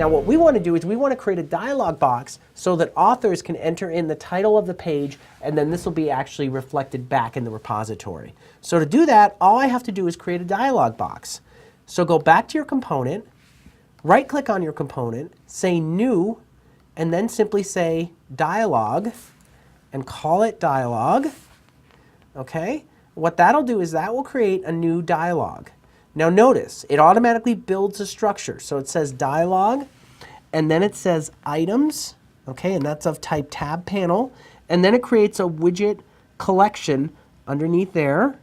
Now what we want to do is we want to create a dialog box so that authors can enter in the title of the page, and then this will be actually reflected back in the repository. So to do that, all I have to do is create a dialog box. So go back to your component, right-click on your component, say New, and then simply say Dialog, and call it Dialog. Okay? What that'll do is that will create a new dialog. Now notice, it automatically builds a structure. So it says dialog, and then it says items, okay, and that's of type tab panel, and then it creates a widget collection underneath there.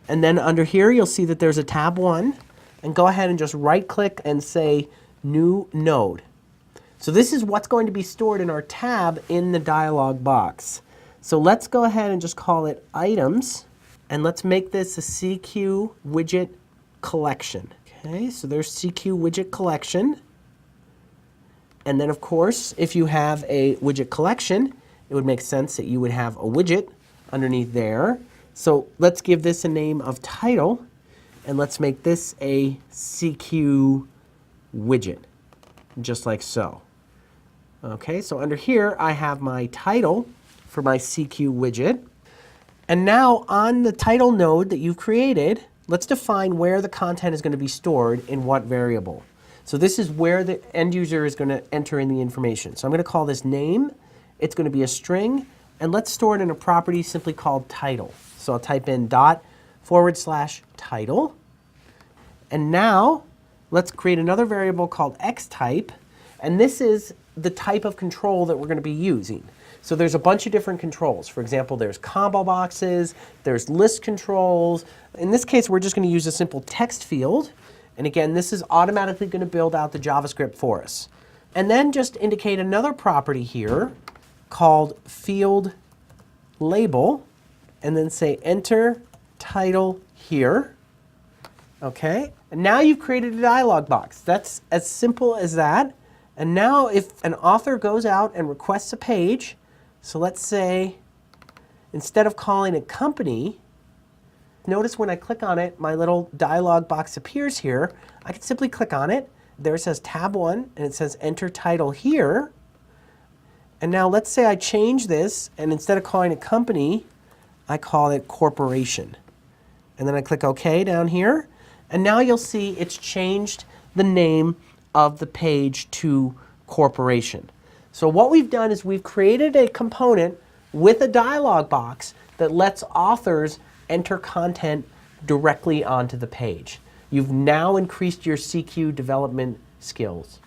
And then under here, you'll see that there's a tab 1, and go ahead and just right-click and say New Node. So this is what's going to be stored in our tab in the dialog box. So let's go ahead and just call it items, and let's make this a CQ widget collection. Okay, so there's CQ widget collection. And then of course, if you have a widget collection, it would make sense that you would have a widget underneath there. So let's give this a name of title, and let's make this a CQ widget, just like so. Okay, so under here I have my title for my CQ widget. And now on the title node that you've created, let's define where the content is going to be stored in what variable. So this is where the end user is going to enter in the information. So I'm going to call this name. It's going to be a string. And let's store it in a property simply called title. So I'll type in ./title. And now let's create another variable called xtype. And this is the type of control that we're going to be using. So there's a bunch of different controls. For example, there's combo boxes, there's list controls. In this case, we're just going to use a simple text field. And again, this is automatically going to build out the JavaScript for us. And then just indicate another property here called field label, and then say enter title here. Okay, and now you've created a dialog box. That's as simple as that. And now if an author goes out and requests a page, so let's say instead of calling it company, notice when I click on it, my little dialog box appears here. I can simply click on it. There it says tab 1, and it says enter title here. And now let's say I change this, and instead of calling it company, I call it corporation. And then I click OK down here. And now you'll see it's changed the name of the page to corporation. So what we've done is we've created a component with a dialog box that lets authors enter content directly onto the page. You've now increased your CQ development skills.